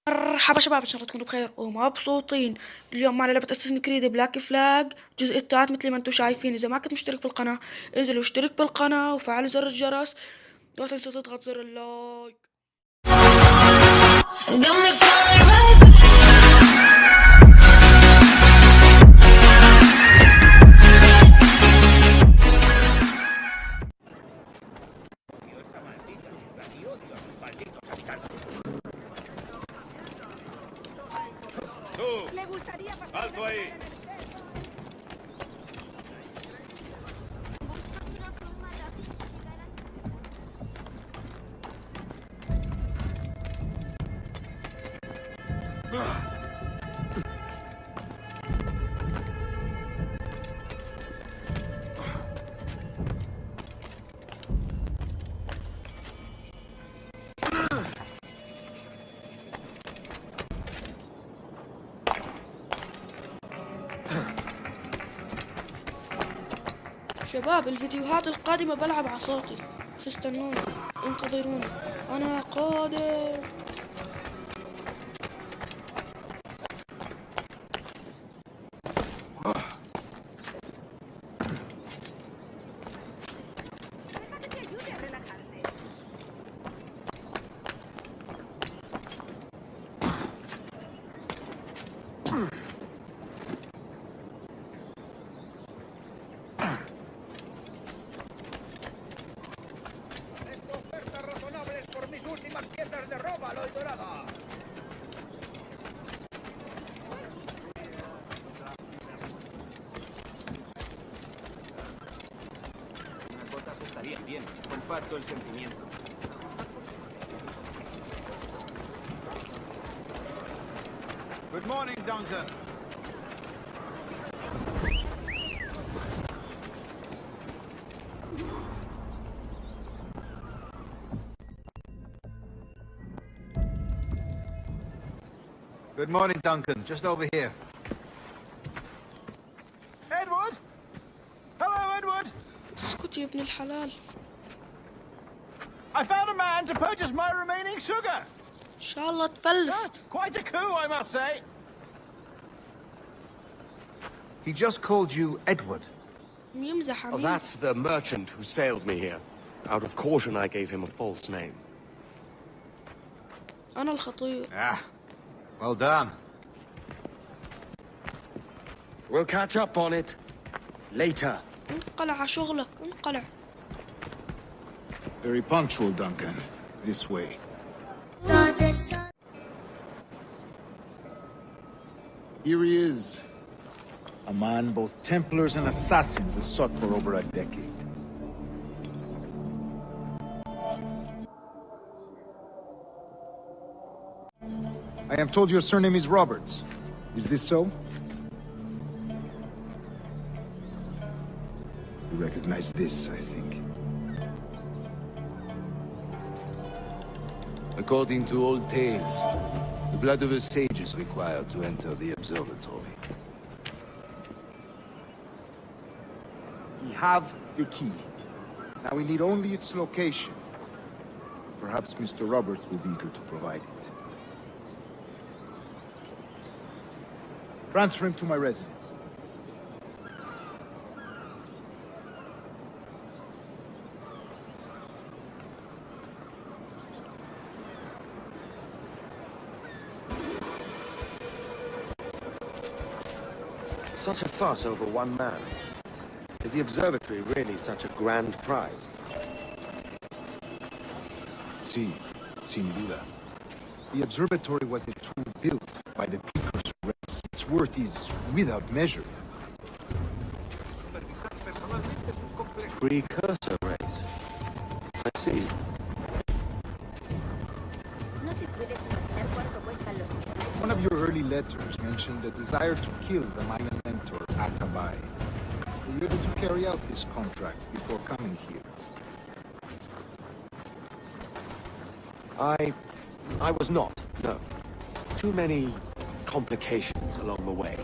مرحبا شباب، ان شاء الله تكونوا بخير ومبسوطين. اليوم معنا لعبة اساسن كريد بلاك فلاج الجزء الثالث مثل ما انتم شايفين. اذا ما كنت مشترك بالقناة انزلوا اشترك بالقناة وفعل زر الجرس، ولا تنسى تضغط زر اللايك. ¡Alto ahí! شباب الفيديوهات القادمة بلعب على صوتي، بس استنوني انتظروني، انا قادم. Bien, comparto el sentimiento. Good morning, Duncan. Good morning, Duncan. Just over here. Edward? Hello, Edward. اسكت يا ابن الحلال. I found a man to purchase my remaining sugar. ان شاء الله تفلس. Quite a coup, I must say. He just called you Edward. يمزح Oh, عميد. that's the merchant who sailed me here. Out of caution, I gave him a false name. انا الخطير. Ah, well done. We'll catch up on it later. انقلع على شغلك، انقلع. Very punctual, Duncan. This way. Here he is. A man both Templars and Assassins have sought for over a decade. I am told your surname is Roberts. Is this so? You recognize this, I think. According to old tales, the blood of a sage is required to enter the observatory. We have the key. Now we need only its location. Perhaps Mr. Roberts will be eager to provide it. Transfer him to my residence. Such a fuss over one man. Is the observatory really such a grand prize? Sí, sin duda. The observatory was a tool built by the precursor race. Its worth is without measure. Precursor race. I see. One of your early letters mentioned a desire to kill the Mayan mentor, Atabai. Were you able to carry out this contract before coming here? I was not, no. Too many complications along the way.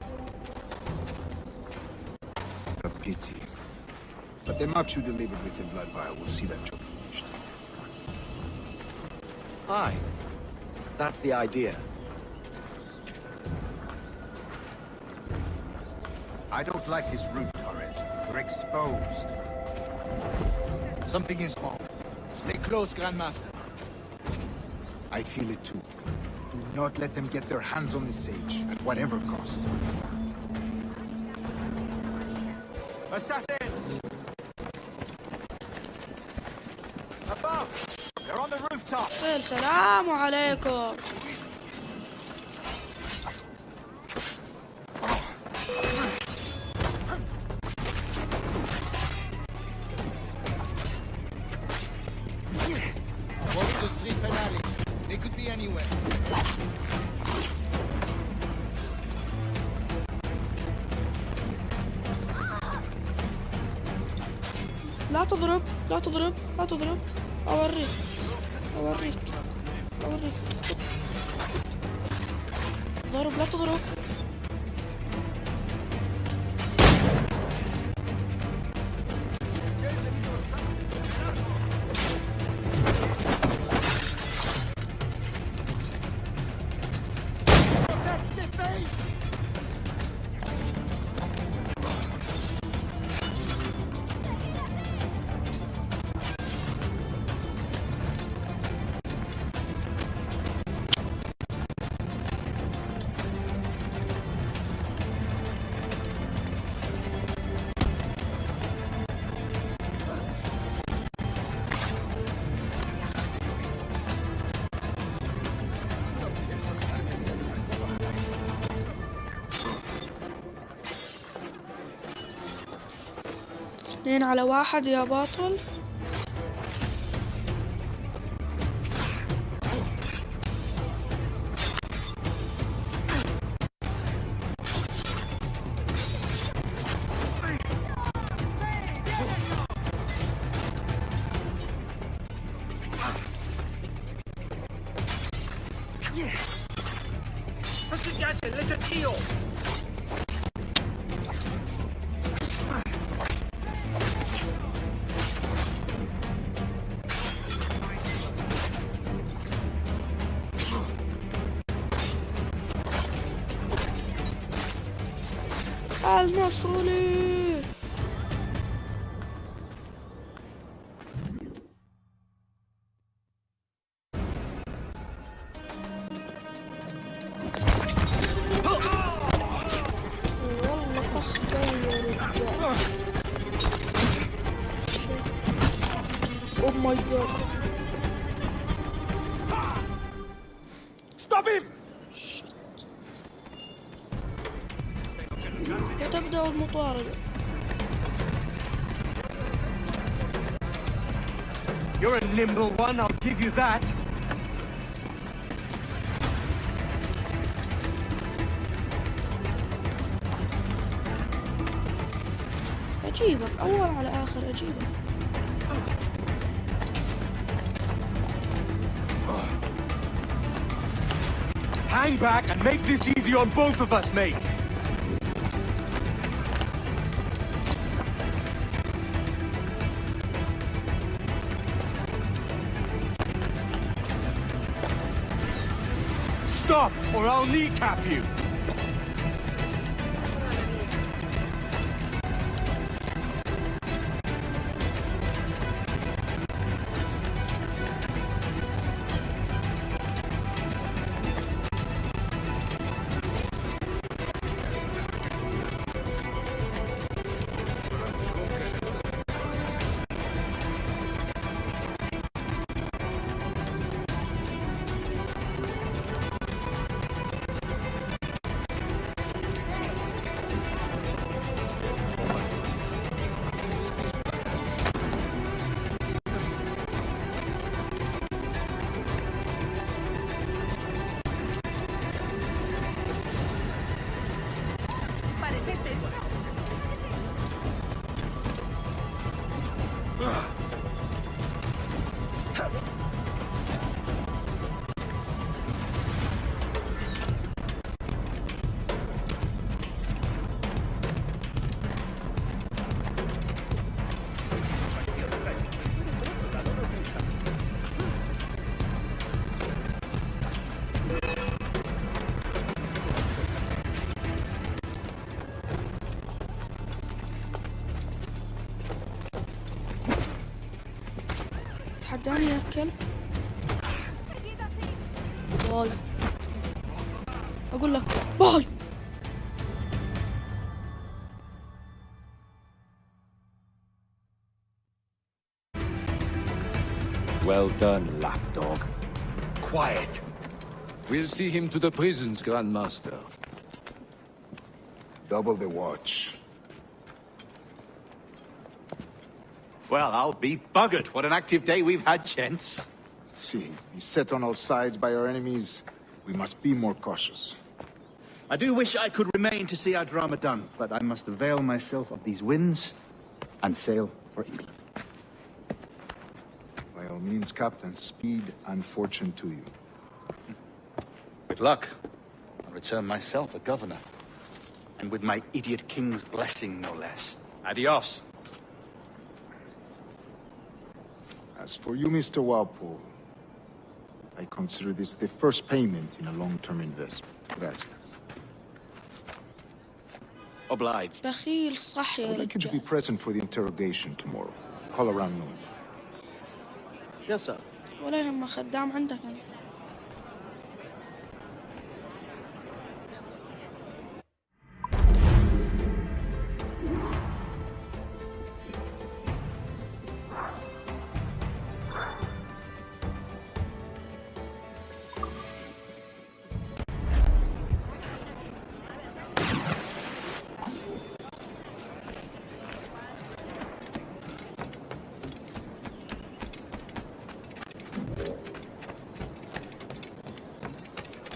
A pity. But the maps you delivered with the blood vial will see that job finished. Aye. That's the idea. I don't like this route, Torres. We're exposed. Something is wrong. Stay close, Grandmaster. I feel it too. Do not let them get their hands on the sage, at whatever cost. Assassins! Above! They're on the rooftop! السلام عليكم. Watch the streets and alleys. They could be anywhere. لا تضرب لا تضرب لا تضرب. أوريك أوريك أوريك. ضرب لا تضرب. اثنين على واحد يا باطل. النصر لي. والله تخبى يا رجال. Oh my god. Stop him! وتبدأ المطاردة. You're a nimble one, I'll give you that. أجيبك أول على آخر أجيبك. Hang back and make this easy on both of us, mate. Stop, or I'll kneecap you! خدعني يا كلب. باي. اقول لك باي. Well done, lapdog. Quiet. We'll see him to the prisons, Grandmaster. Double the watch. Well, I'll be buggered. What an active day we've had, gents. See, beset on all sides by our enemies. We must be more cautious. I do wish I could remain to see our drama done, but I must avail myself of these winds and sail for England. By all means, Captain, speed and fortune to you. With luck, I'll return myself a governor. And with my idiot king's blessing, no less. Adios. As for you, Mr. Walpole, I consider this the first payment in a long-term investment. Gracias. Obliged. بخيل صح I يا would like you to be رجال. present for the interrogation tomorrow. Call around noon. Yes, sir. ولا يهم خدام عندك أنا.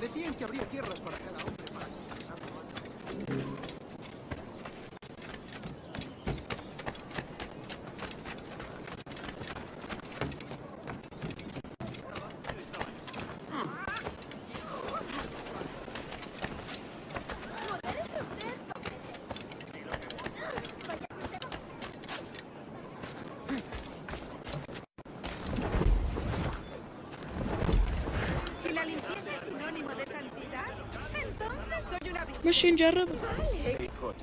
Decían que habría tierras para cada hombre más. Si la limpieza es sinónimo de santidad, entonces soy una víctima. ماشي نجرب. Very good.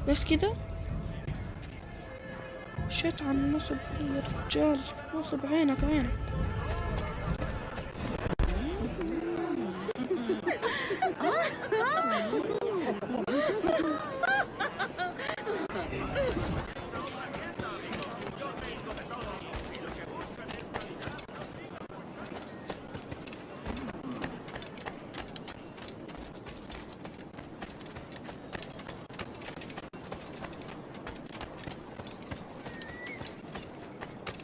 بس كذا. شت عن نصب يا رجال. نصب عينك عينك.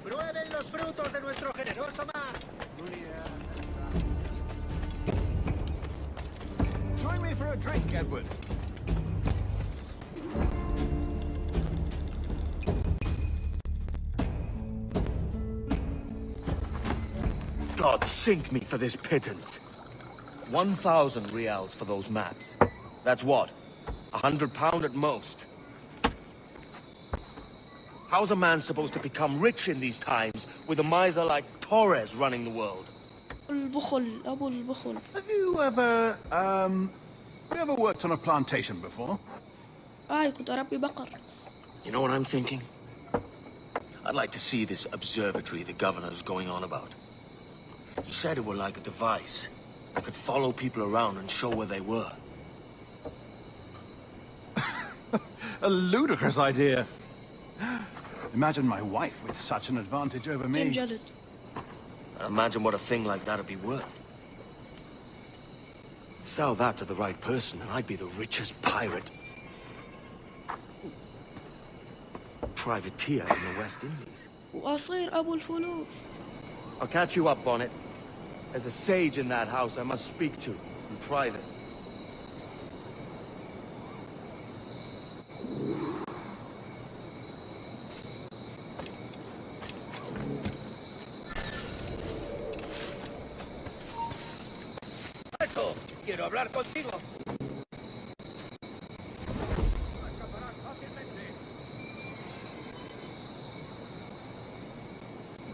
¡Prueben los frutos de nuestro generoso mar! Join me for a drink, Edward. God sink me for this pittance. 1,000 reals for those maps. That's what? £100 at most. How's a man supposed to become rich in these times with a miser like Torres running the world? البخل أبو البخل. Have you ever worked on a plantation before? كنت أربي بقر. You know what I'm thinking? I'd like to see this observatory the governor's going on about. He said it were like a device that could follow people around and show where they were. A ludicrous idea. Imagine my wife with such an advantage over me. تنجلد. Imagine what a thing like that'd be worth. Sell that to the right person and I'd be the richest pirate. Privateer in the West Indies. وأصير أبو الفلوس. I'll catch you up, Bonnet. There's a sage in that house I must speak to, in private. ¡Alto! ¡Quiero hablar contigo!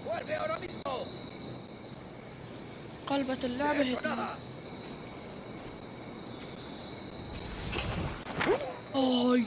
¡Vuelve ahora mismo! قلبة اللعبة هتلر. واي.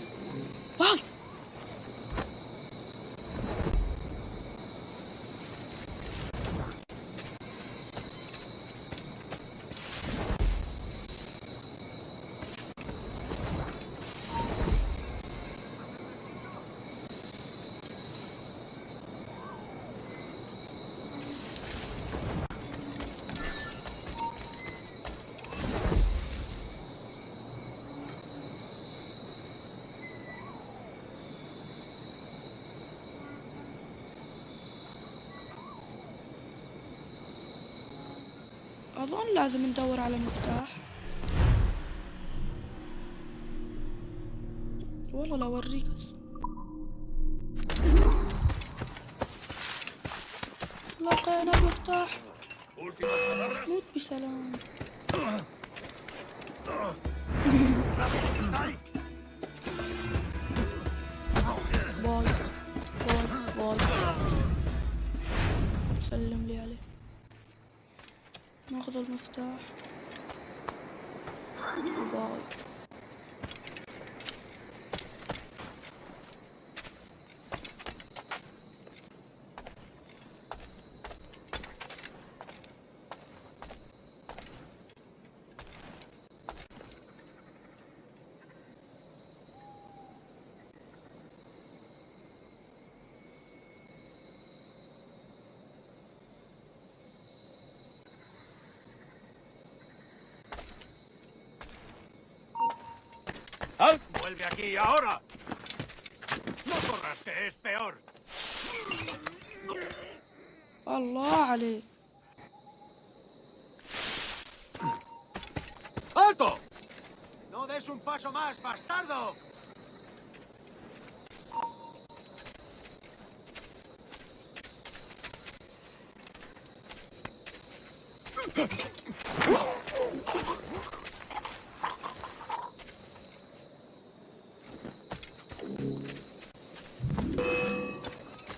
أظن لازم ندور على مفتاح. والله لو أوريك لقينا المفتاح. موت بسلام. باي باي باي. سلم لي عليه. ناخذ المفتاح. باي. ¡Vuelve aquí ahora! ¡No corras, que es peor! الله عليك. ¡Alto! ¡No des un paso más, bastardo!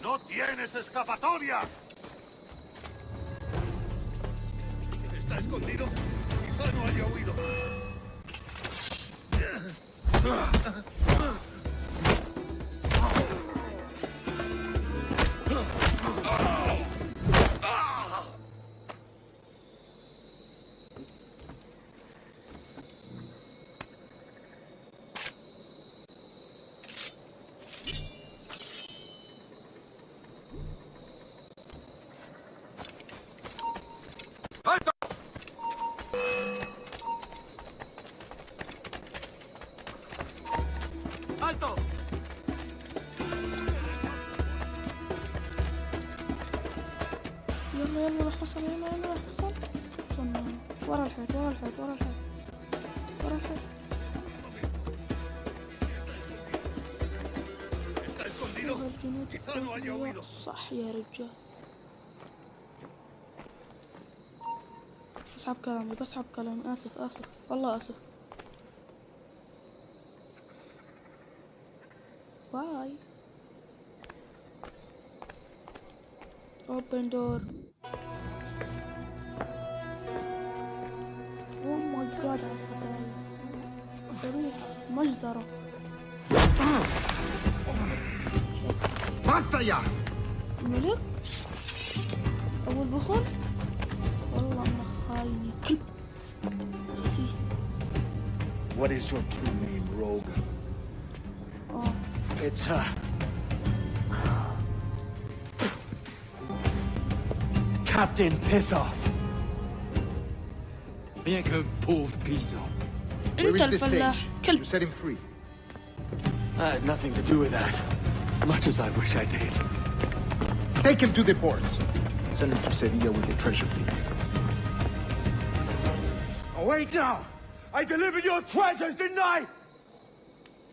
¡No tienes escapatoria! ¿Está escondido? Quizá no haya huido. ¡Alto! يلا يلا راح نوصل. يلا يلا راح نوصل. وصلنا. ورا الحيط ورا الحيط ورا الحيط ورا الحيط. ¿Está escondido? الجنود Quizá no haya huido. صح يا رجال. بسحب كلامي. آسف والله آسف. باي. open door. oh my god على القتايل. ذبيحة مجزرة. Basta ya! ملك أبو البخل. والله انه خاين يا كلب. خسيس. What is your true name, rogue? It's her. Captain Piss Off. Rien qu'un pauvre paysan. Where انت is the الفلاح sage? كلب. You set him free. I had nothing to do with that. Much as I wish I did. Take him to the ports. Send him to Sevilla with the treasure plate. Oh, wait now! I delivered your treasures, didn't I?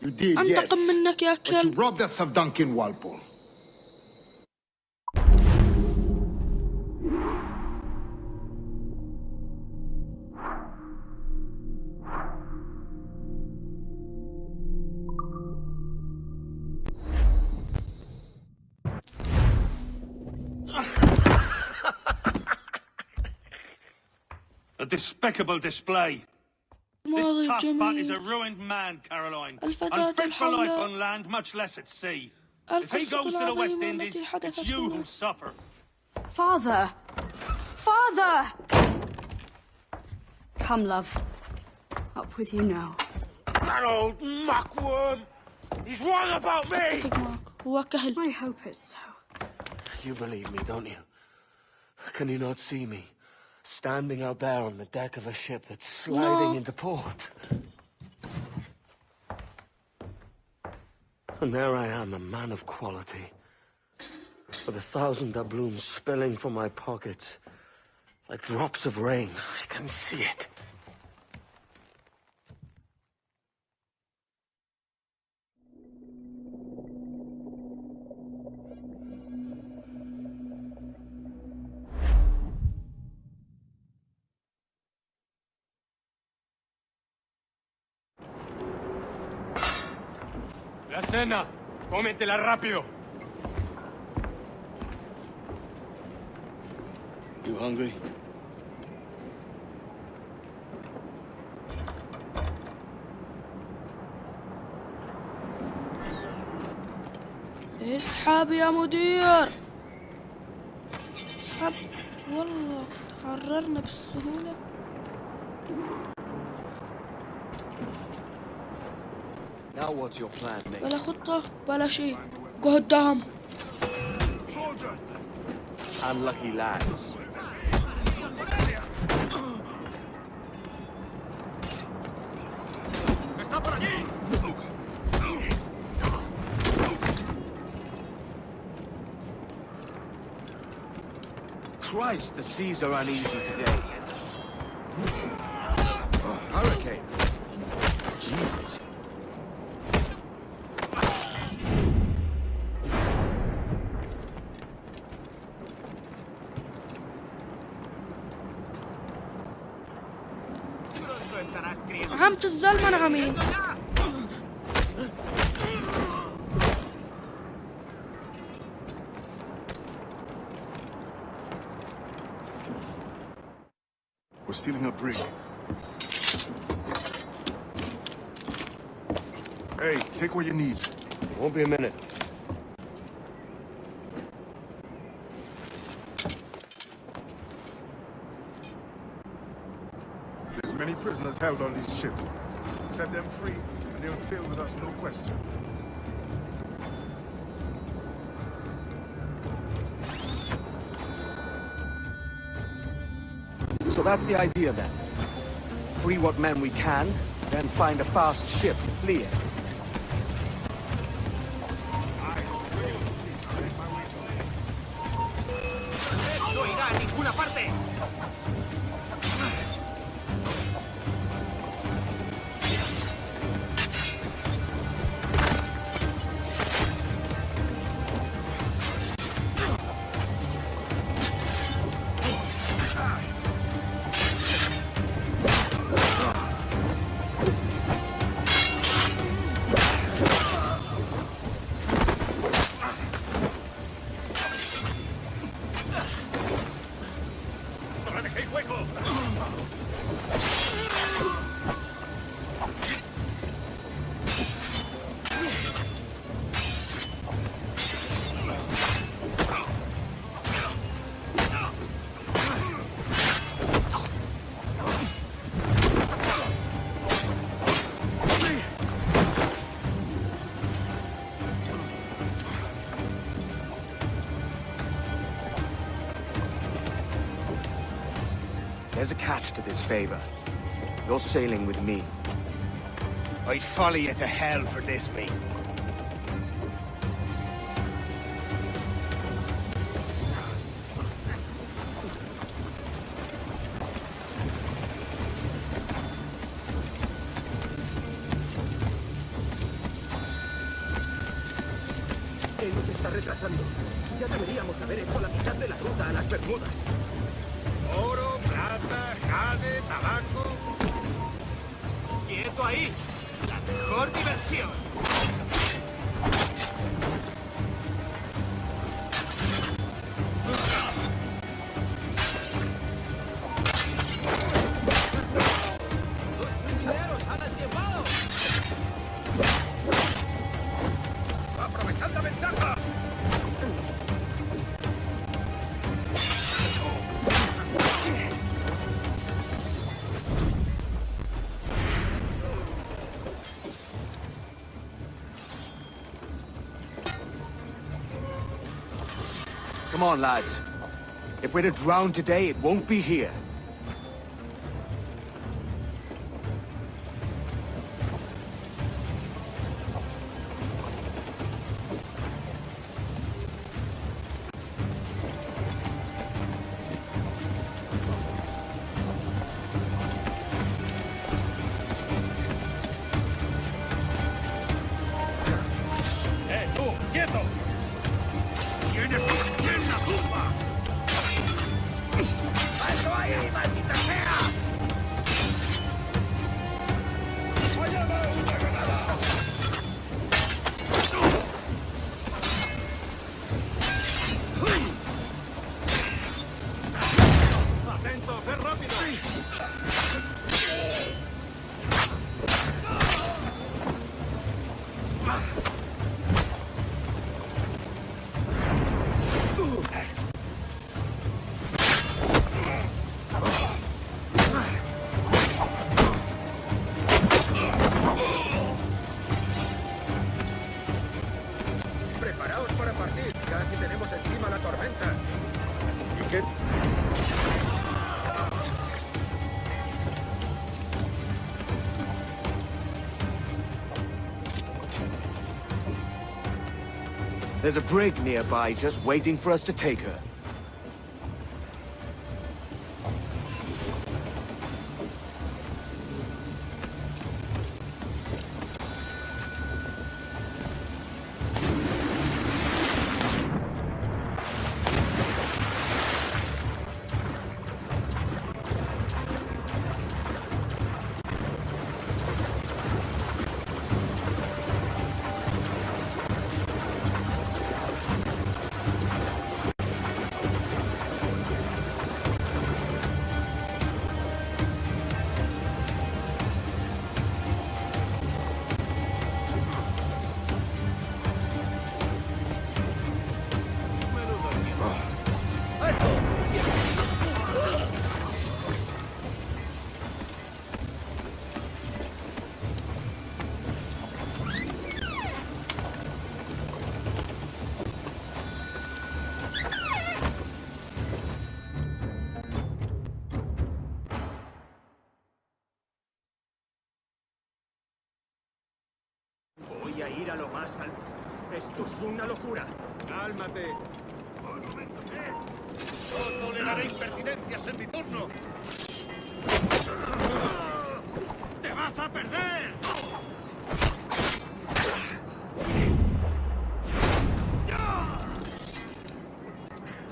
You did, yes. انتقم منك يا But you كلب. robbed us of Duncan Walpole. A despicable display. This ماضي tosspot is a جميل. ruined man, Caroline. الفتاة Unfit for life الحمراء. on land, much less at sea. If he القصة goes to the West العظيمة Indies, التي it's حدثت you هنا. who suffer. Father! Father! Come, love. Up with you now. That old muckworm! He's wrong about me! اتفق معك. هو كهل. I hope it's so. You believe me, don't you? Can you not see me? Standing out there on the deck of a ship that's sliding No. into port. And there I am, a man of quality. With 1,000 doubloons spilling from my pockets. Like drops of rain. I can see it. La cena. Cómetela rápido. You hungry? اسحب يا مدير. اسحب. والله تحررنا بالسهولة. Now what's your plan, mate? بلا خطة بلا شيء. قدام. Unlucky lads. ¡Está por allí! Christ, the seas are uneasy today. Hurricane. Jesus. عمة الزلمة نعمين. We're stealing a brig. Hey, take what you need. Won't be a minute. There's many prisoners held on these ships. Set them free, and they'll sail with us, no question. So that's the idea then. Free what men we can, then find a fast ship and flee it. ¡No irá a ninguna parte! There's a catch to this favor. You're sailing with me. I'd follow you to hell for this, mate. Él nos está retrasando. Ya deberíamos haber hecho la mitad de la ruta a las Bermudas. Oro, plata, jade, tabaco. ¡Quieto ahí! ¡La mejor diversión! ¡Los prisioneros han escapado! ¡Aprovechad la ventaja! Come on, lads. If we're to drown today, it won't be here. There's a brig nearby just waiting for us to take her. Voy a ir a lo más alto. Esto es una locura. Cálmate. No toleraré impertinencias en mi turno. ¡Te vas a perder!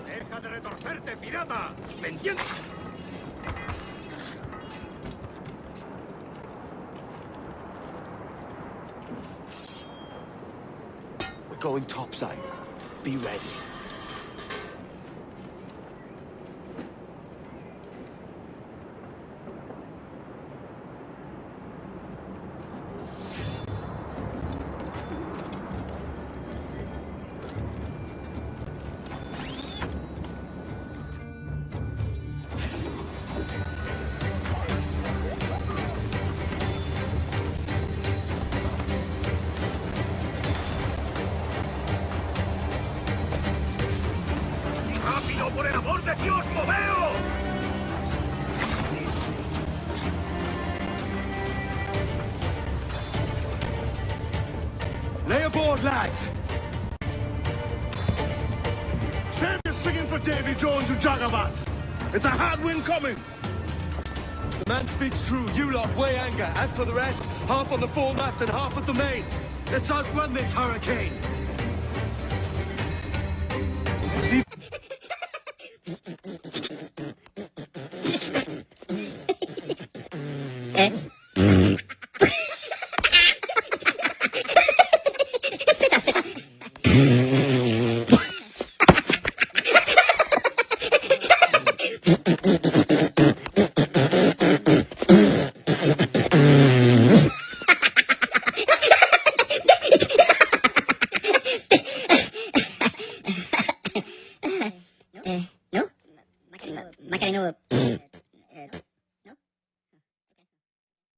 ¡Deja de retorcerte, pirata! ¿Me entiendes? We're going topside. Be ready. ¡Rápido, por el amor de Dios, moveos! Lay aboard, lads! Save your singing for Davy Jones, you jagabats. It's a hard wind coming. The man speaks true. You lot weigh anchor. As for the rest, half on the foremast and half at the main. Let's outrun this hurricane. No? Máximo.